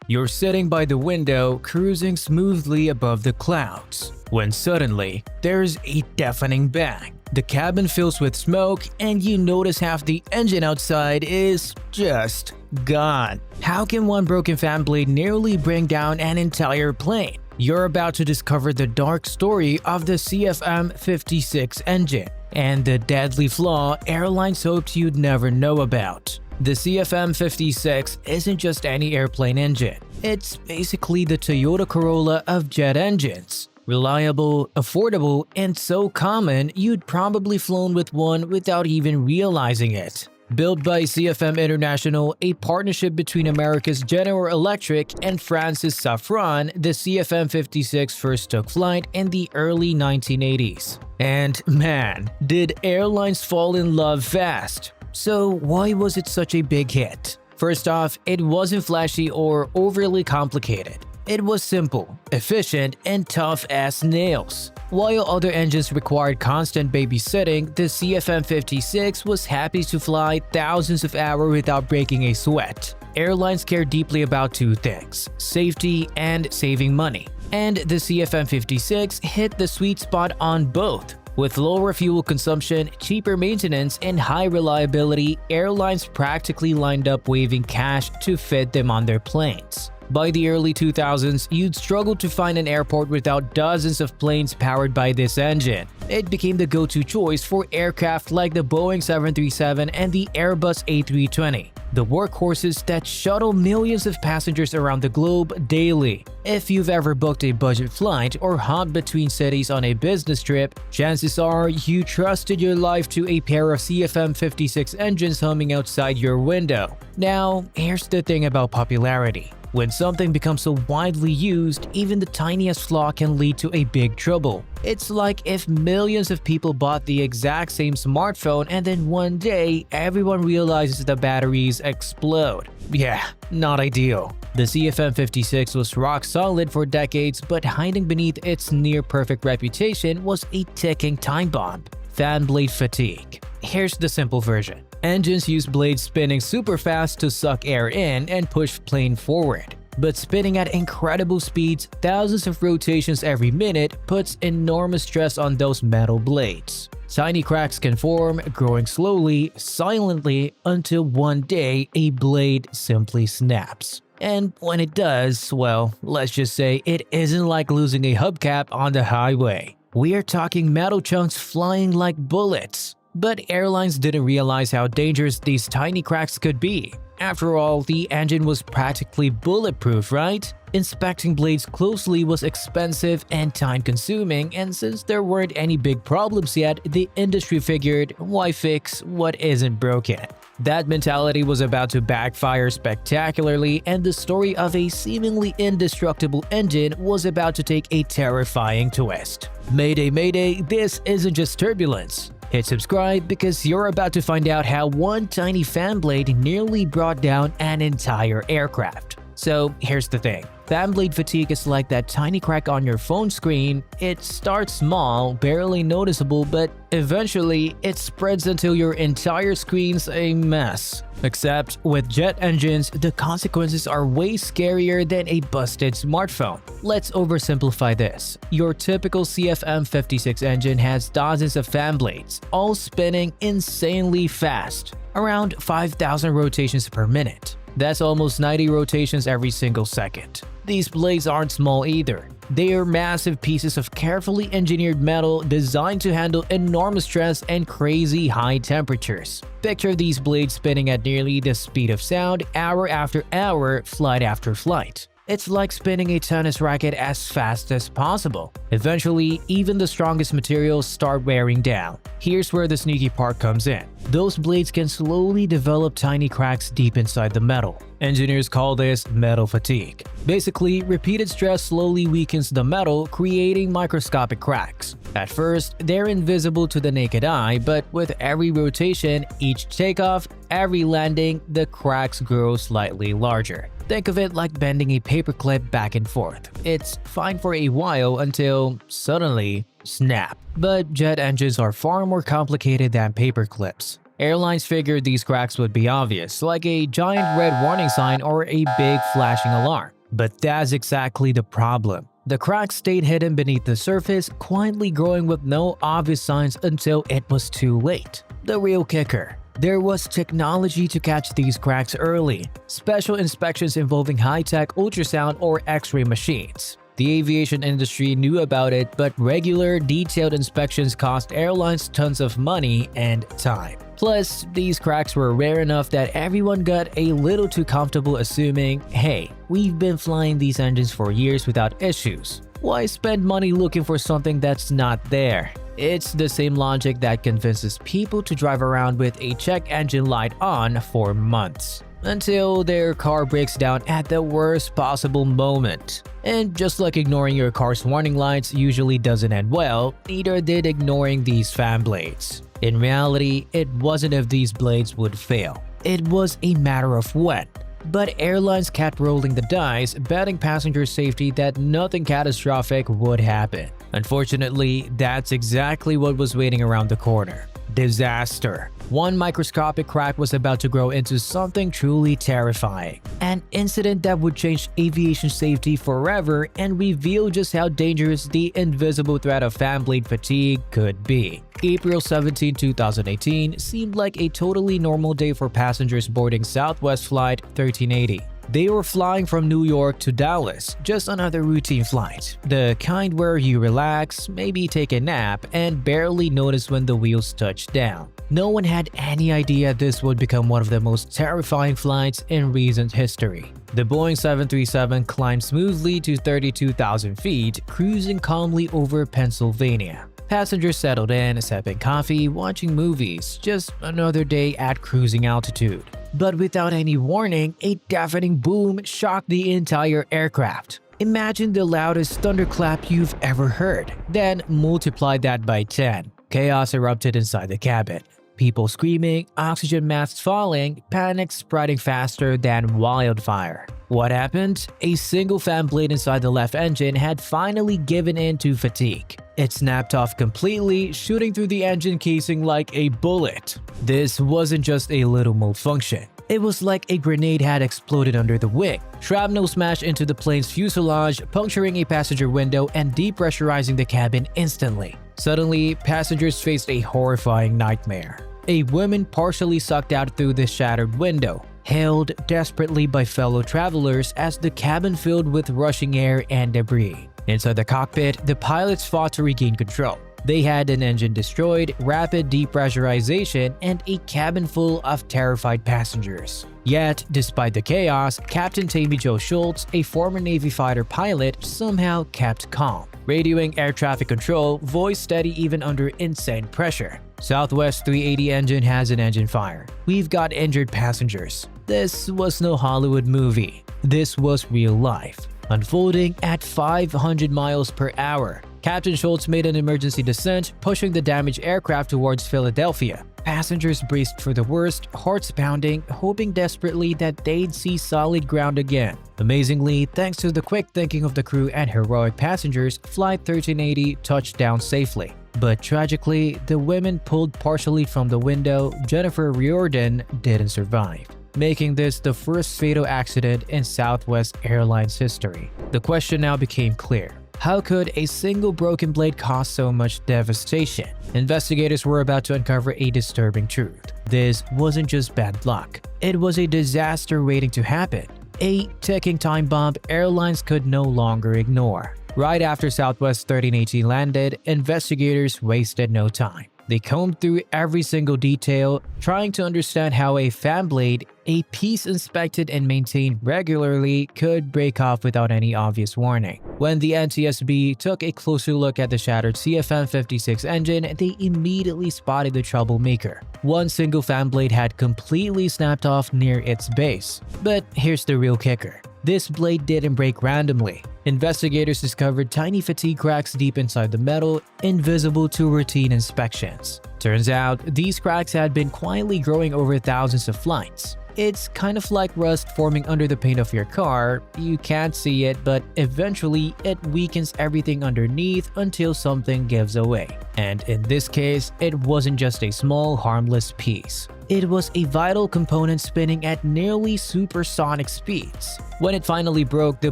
You're sitting by the window, cruising smoothly above the clouds, when suddenly, there's a deafening bang. The cabin fills with smoke, and you notice half the engine outside is just gone. How can one broken fan blade nearly bring down an entire plane? You're about to discover the dark story of the CFM56 engine and the deadly flaw airlines hoped you'd never know about. The CFM56 isn't just any airplane engine. It's basically the Toyota Corolla of jet engines. Reliable, affordable, and so common you'd probably flown with one without even realizing it. Built by CFM International, a partnership between America's General Electric and France's Safran, the CFM56 first took flight in the early 1980s. And man, did airlines fall in love fast. So why was it such a big hit? First off, it wasn't flashy or overly complicated. It was simple, efficient, and tough as nails. While other engines required constant babysitting, the CFM56 was happy to fly thousands of hours without breaking a sweat. Airlines care deeply about two things: safety and saving money. And the CFM56 hit the sweet spot on both. With lower fuel consumption, cheaper maintenance, and high reliability, airlines practically lined up waving cash to fit them on their planes. By the early 2000s, you'd struggle to find an airport without dozens of planes powered by this engine. It became the go-to choice for aircraft like the Boeing 737 and the Airbus A320, the workhorses that shuttle millions of passengers around the globe daily. If you've ever booked a budget flight or hopped between cities on a business trip, chances are you trusted your life to a pair of CFM56 engines humming outside your window. Now, here's the thing about popularity. When something becomes so widely used, even the tiniest flaw can lead to a big trouble. It's like if millions of people bought the exact same smartphone and then one day, everyone realizes the batteries explode. Yeah, not ideal. The CFM56 was rock solid for decades, but hiding beneath its near-perfect reputation was a ticking time bomb: fan blade fatigue. Here's the simple version. Engines use blades spinning super fast to suck air in and push plane forward. But spinning at incredible speeds, thousands of rotations every minute, puts enormous stress on those metal blades. Tiny cracks can form, growing slowly, silently, until one day a blade simply snaps. And when it does, well, let's just say it isn't like losing a hubcap on the highway. We are talking metal chunks flying like bullets. But airlines didn't realize how dangerous these tiny cracks could be. After all, the engine was practically bulletproof, right? Inspecting blades closely was expensive and time-consuming, and since there weren't any big problems yet, the industry figured, why fix what isn't broken? That mentality was about to backfire spectacularly, and the story of a seemingly indestructible engine was about to take a terrifying twist. Mayday, mayday, this isn't just turbulence. Hit subscribe because you're about to find out how one tiny fan blade nearly brought down an entire aircraft. So here's the thing. Fan blade fatigue is like that tiny crack on your phone screen. It starts small, barely noticeable, but eventually it spreads until your entire screen's a mess. Except with jet engines, the consequences are way scarier than a busted smartphone. Let's oversimplify this. Your typical CFM56 engine has dozens of fan blades, all spinning insanely fast, around 5,000 rotations per minute. That's almost 90 rotations every single second. These blades aren't small either. They are massive pieces of carefully engineered metal designed to handle enormous stress and crazy high temperatures. Picture these blades spinning at nearly the speed of sound, hour after hour, flight after flight. It's like spinning a tennis racket as fast as possible. Eventually, even the strongest materials start wearing down. Here's where the sneaky part comes in. Those blades can slowly develop tiny cracks deep inside the metal. Engineers call this metal fatigue. Basically, repeated stress slowly weakens the metal, creating microscopic cracks. At first, they're invisible to the naked eye, but with every rotation, each takeoff, every landing, the cracks grow slightly larger. Think of it like bending a paperclip back and forth. It's fine for a while until suddenly, snap. But jet engines are far more complicated than paperclips. Airlines figured these cracks would be obvious, like a giant red warning sign or a big flashing alarm. But that's exactly the problem. The cracks stayed hidden beneath the surface, quietly growing with no obvious signs until it was too late. The real kicker: there was technology to catch these cracks early, special inspections involving high-tech ultrasound or X-ray machines. The aviation industry knew about it, but regular, detailed inspections cost airlines tons of money and time. Plus, these cracks were rare enough that everyone got a little too comfortable assuming, hey, we've been flying these engines for years without issues. Why spend money looking for something that's not there? It's the same logic that convinces people to drive around with a check engine light on for months, until their car breaks down at the worst possible moment. And just like ignoring your car's warning lights usually doesn't end well, neither did ignoring these fan blades. In reality, it wasn't if these blades would fail. It was a matter of when. But airlines kept rolling the dice, betting passenger safety that nothing catastrophic would happen. Unfortunately, that's exactly what was waiting around the corner. Disaster. One microscopic crack was about to grow into something truly terrifying. An incident that would change aviation safety forever and reveal just how dangerous the invisible threat of fan blade fatigue could be. April 17, 2018 seemed like a totally normal day for passengers boarding Southwest Flight 1380. They were flying from New York to Dallas, just another routine flight, the kind where you relax, maybe take a nap, and barely notice when the wheels touch down. No one had any idea this would become one of the most terrifying flights in recent history. The Boeing 737 climbed smoothly to 32,000 feet, cruising calmly over Pennsylvania. Passengers settled in, sipping coffee, watching movies, just another day at cruising altitude. But without any warning, a deafening boom shocked the entire aircraft. Imagine the loudest thunderclap you've ever heard, then multiply that by 10. Chaos erupted inside the cabin. People screaming, oxygen masks falling, panic spreading faster than wildfire. What happened? A single fan blade inside the left engine had finally given in to fatigue. It snapped off completely, shooting through the engine casing like a bullet. This wasn't just a little malfunction. It was like a grenade had exploded under the wing. Shrapnel smashed into the plane's fuselage, puncturing a passenger window and depressurizing the cabin instantly. Suddenly, passengers faced a horrifying nightmare. A woman partially sucked out through the shattered window, held desperately by fellow travelers as the cabin filled with rushing air and debris. Inside the cockpit, the pilots fought to regain control. They had an engine destroyed, rapid depressurization, and a cabin full of terrified passengers. Yet, despite the chaos, Captain Tammy Jo Schultz, a former Navy fighter pilot, somehow kept calm. Radioing air traffic control, voice steady even under insane pressure. Southwest 380 engine has an engine fire. We've got injured passengers. This was no Hollywood movie. This was real life, unfolding at 500 miles per hour. Captain Schultz made an emergency descent, pushing the damaged aircraft towards Philadelphia. Passengers braced for the worst, hearts pounding, hoping desperately that they'd see solid ground again. Amazingly, thanks to the quick thinking of the crew and heroic passengers, Flight 1380 touched down safely. But tragically, the women pulled partially from the window, Jennifer Riordan, didn't survive, making this the first fatal accident in Southwest Airlines history. The question now became clear. How could a single broken blade cause so much devastation? Investigators were about to uncover a disturbing truth. This wasn't just bad luck. It was a disaster waiting to happen. A ticking time bomb airlines could no longer ignore. Right after Southwest 1318 landed, investigators wasted no time. They combed through every single detail, trying to understand how a fan blade, a piece inspected and maintained regularly, could break off without any obvious warning. When the NTSB took a closer look at the shattered CFM56 engine, they immediately spotted the troublemaker. One single fan blade had completely snapped off near its base. But here's the real kicker. This blade didn't break randomly. Investigators discovered tiny fatigue cracks deep inside the metal, invisible to routine inspections. Turns out, these cracks had been quietly growing over thousands of flights. It's kind of like rust forming under the paint of your car. You can't see it, but eventually it weakens everything underneath until something gives away. And in this case, it wasn't just a small, harmless piece. It was a vital component spinning at nearly supersonic speeds. When it finally broke, the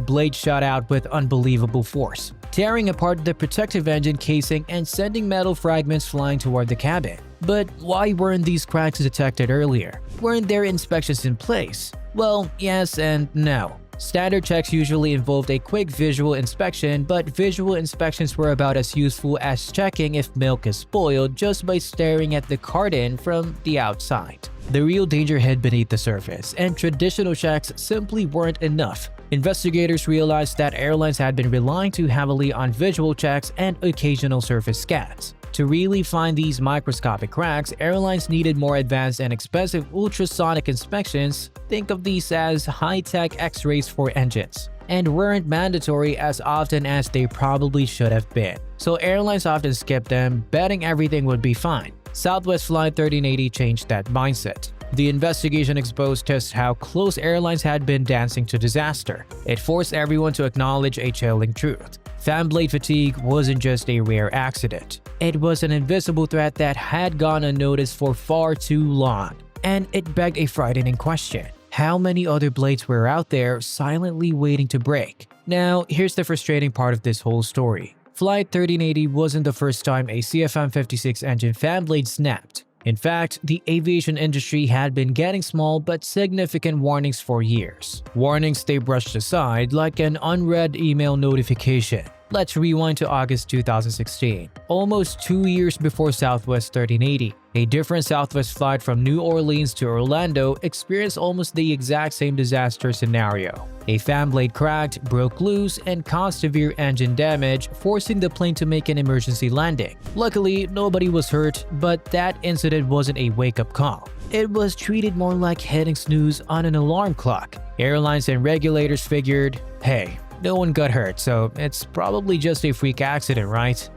blade shot out with unbelievable force, tearing apart the protective engine casing and sending metal fragments flying toward the cabin. But why weren't these cracks detected earlier? Weren't there inspections in place? Well, yes and no. Standard checks usually involved a quick visual inspection, but visual inspections were about as useful as checking if milk is spoiled just by staring at the carton from the outside. The real danger hid beneath the surface, and traditional checks simply weren't enough. Investigators realized that airlines had been relying too heavily on visual checks and occasional surface scans. To really find these microscopic cracks, airlines needed more advanced and expensive ultrasonic inspections. Think of these as high-tech X-rays for engines, and weren't mandatory as often as they probably should have been. So airlines often skipped them, betting everything would be fine. Southwest Flight 1380 changed that mindset. The investigation exposed just how close airlines had been dancing to disaster. It forced everyone to acknowledge a chilling truth. Fan blade fatigue wasn't just a rare accident. It was an invisible threat that had gone unnoticed for far too long. And it begged a frightening question. How many other blades were out there silently waiting to break? Now, here's the frustrating part of this whole story. Flight 1380 wasn't the first time a CFM56 engine fan blade snapped. In fact, the aviation industry had been getting small but significant warnings for years. Warnings they brushed aside like an unread email notification. Let's rewind to August 2016, almost 2 years before Southwest 1380. A different Southwest flight from New Orleans to Orlando experienced almost the exact same disaster scenario. A fan blade cracked, broke loose, and caused severe engine damage, forcing the plane to make an emergency landing. Luckily, nobody was hurt, but that incident wasn't a wake-up call. It was treated more like hitting snooze on an alarm clock. Airlines and regulators figured, hey, no one got hurt, so it's probably just a freak accident, right?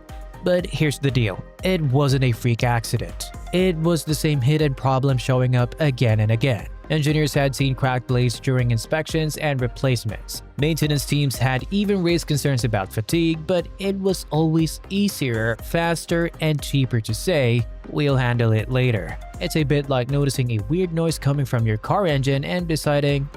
But here's the deal. It wasn't a freak accident. It was the same hidden problem showing up again and again. Engineers had seen cracked blades during inspections and replacements. Maintenance teams had even raised concerns about fatigue, but it was always easier, faster, and cheaper to say, "We'll handle it later." It's a bit like noticing a weird noise coming from your car engine and deciding,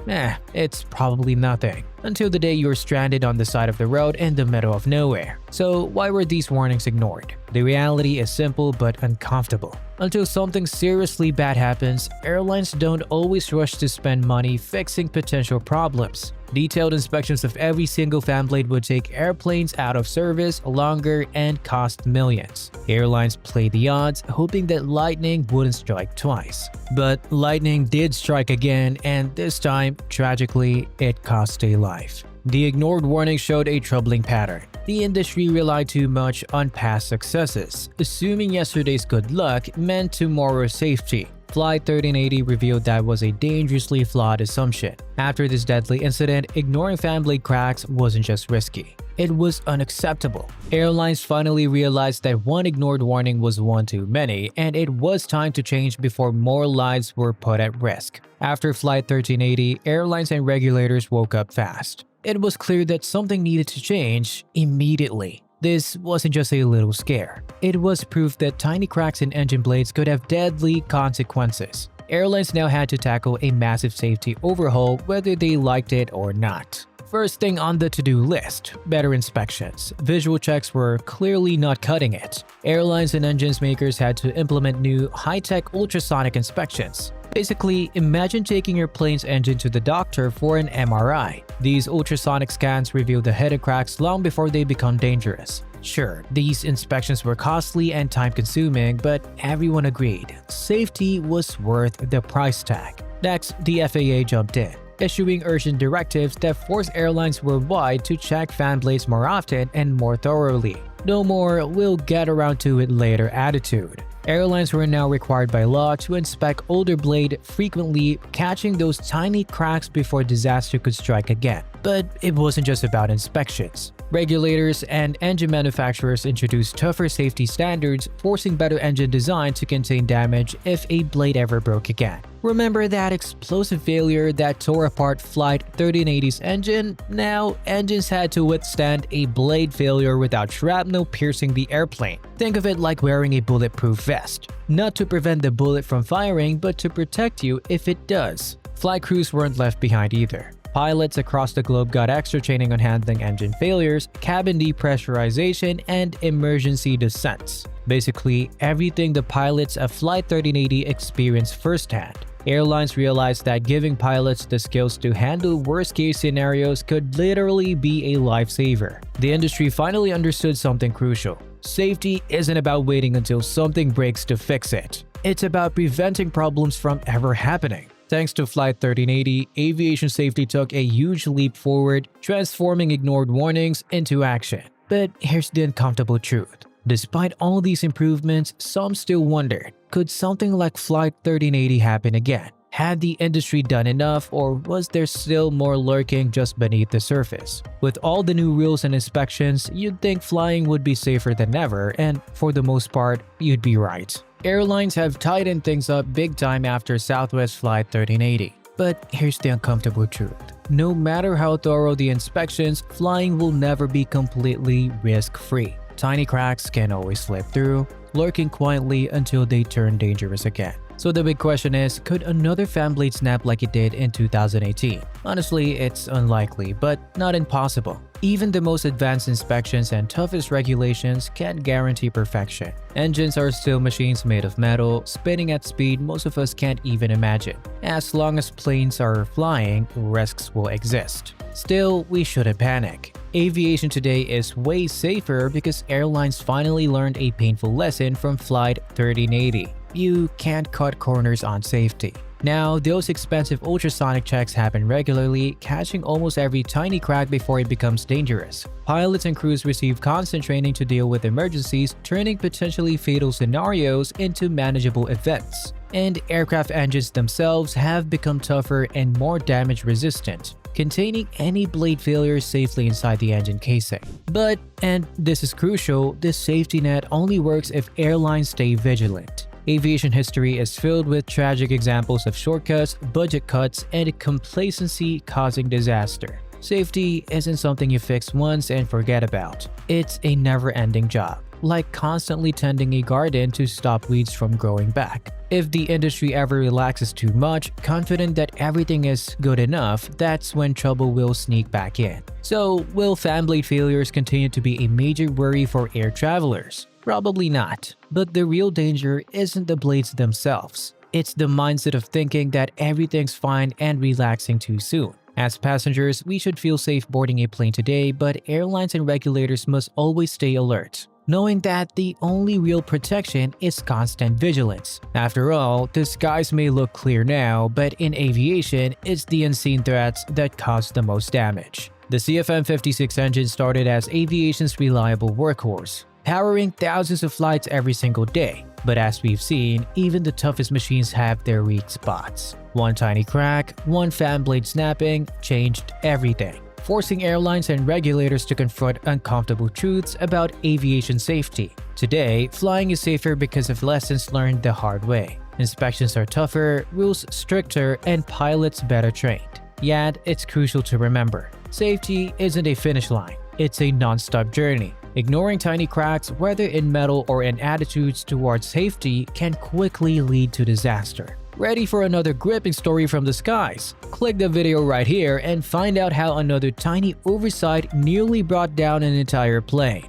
it's probably nothing, until the day you're stranded on the side of the road in the middle of nowhere. So why were these warnings ignored? The reality is simple but uncomfortable. Until something seriously bad happens, airlines don't always rush to spend money fixing potential problems. Detailed inspections of every single fan blade would take airplanes out of service longer and cost millions. Airlines played the odds, hoping that lightning wouldn't strike twice. But lightning did strike again, and this time, tragically, it cost a life. The ignored warning showed a troubling pattern. The industry relied too much on past successes, assuming yesterday's good luck meant tomorrow's safety. Flight 1380 revealed that was a dangerously flawed assumption. After this deadly incident, ignoring fan blade cracks wasn't just risky. It was unacceptable. Airlines finally realized that one ignored warning was one too many, and it was time to change before more lives were put at risk. After Flight 1380, airlines and regulators woke up fast. It was clear that something needed to change immediately. This wasn't just a little scare. It was proof that tiny cracks in engine blades could have deadly consequences. Airlines now had to tackle a massive safety overhaul whether they liked it or not. First thing on the to-do list, better inspections. Visual checks were clearly not cutting it. Airlines and engines makers had to implement new high-tech ultrasonic inspections. Basically, imagine taking your plane's engine to the doctor for an MRI. These ultrasonic scans reveal the hidden cracks long before they become dangerous. Sure, these inspections were costly and time-consuming, but everyone agreed safety was worth the price tag. Next, the FAA jumped in, issuing urgent directives that forced airlines worldwide to check fan blades more often and more thoroughly. No more "we'll get around to it later" attitude. Airlines were now required by law to inspect older blade frequently, catching those tiny cracks before disaster could strike again. But it wasn't just about inspections. Regulators and engine manufacturers introduced tougher safety standards, forcing better engine design to contain damage if a blade ever broke again. Remember that explosive failure that tore apart Flight 1380's engine? Now, engines had to withstand a blade failure without shrapnel piercing the airplane. Think of it like wearing a bulletproof vest. Not to prevent the bullet from firing, but to protect you if it does. Flight crews weren't left behind either. Pilots across the globe got extra training on handling engine failures, cabin depressurization, and emergency descents. Basically, everything the pilots of Flight 1380 experienced firsthand. Airlines realized that giving pilots the skills to handle worst-case scenarios could literally be a lifesaver. The industry finally understood something crucial. Safety isn't about waiting until something breaks to fix it. It's about preventing problems from ever happening. Thanks to Flight 1380, aviation safety took a huge leap forward, transforming ignored warnings into action. But here's the uncomfortable truth. Despite all these improvements, some still wondered, could something like Flight 1380 happen again? Had the industry done enough, or was there still more lurking just beneath the surface? With all the new rules and inspections, you'd think flying would be safer than ever, and for the most part, you'd be right. Airlines have tightened things up big time after Southwest Flight 1380. But here's the uncomfortable truth. No matter how thorough the inspections, flying will never be completely risk-free. Tiny cracks can always slip through, lurking quietly until they turn dangerous again. So the big question is, could another fan blade snap like it did in 2018? Honestly, it's unlikely, but not impossible. Even the most advanced inspections and toughest regulations can't guarantee perfection. Engines are still machines made of metal, spinning at speed most of us can't even imagine. As long as planes are flying, risks will exist. Still, we shouldn't panic. Aviation today is way safer because airlines finally learned a painful lesson from Flight 1380. You can't cut corners on safety. Now, those expensive ultrasonic checks happen regularly, catching almost every tiny crack before it becomes dangerous. Pilots and crews receive constant training to deal with emergencies, turning potentially fatal scenarios into manageable events. And aircraft engines themselves have become tougher and more damage-resistant, containing any blade failures safely inside the engine casing. But, and this is crucial, this safety net only works if airlines stay vigilant. Aviation history is filled with tragic examples of shortcuts, budget cuts, and complacency causing disaster. Safety isn't something you fix once and forget about. It's a never-ending job, like constantly tending a garden to stop weeds from growing back. If the industry ever relaxes too much, confident that everything is good enough, that's when trouble will sneak back in. So, will fan blade failures continue to be a major worry for air travelers? Probably not. But the real danger isn't the blades themselves. It's the mindset of thinking that everything's fine and relaxing too soon. As passengers, we should feel safe boarding a plane today, but airlines and regulators must always stay alert, knowing that the only real protection is constant vigilance. After all, the skies may look clear now, but in aviation, it's the unseen threats that cause the most damage. The CFM56 engine started as aviation's reliable workhorse, powering thousands of flights every single day. But as we've seen, even the toughest machines have their weak spots. One tiny crack, one fan blade snapping, changed everything, forcing airlines and regulators to confront uncomfortable truths about aviation safety. Today, flying is safer because of lessons learned the hard way. Inspections are tougher, rules stricter, and pilots better trained. Yet, it's crucial to remember, safety isn't a finish line, it's a non-stop journey. Ignoring tiny cracks, whether in metal or in attitudes towards safety, can quickly lead to disaster. Ready for another gripping story from the skies? Click the video right here and find out how another tiny oversight nearly brought down an entire plane.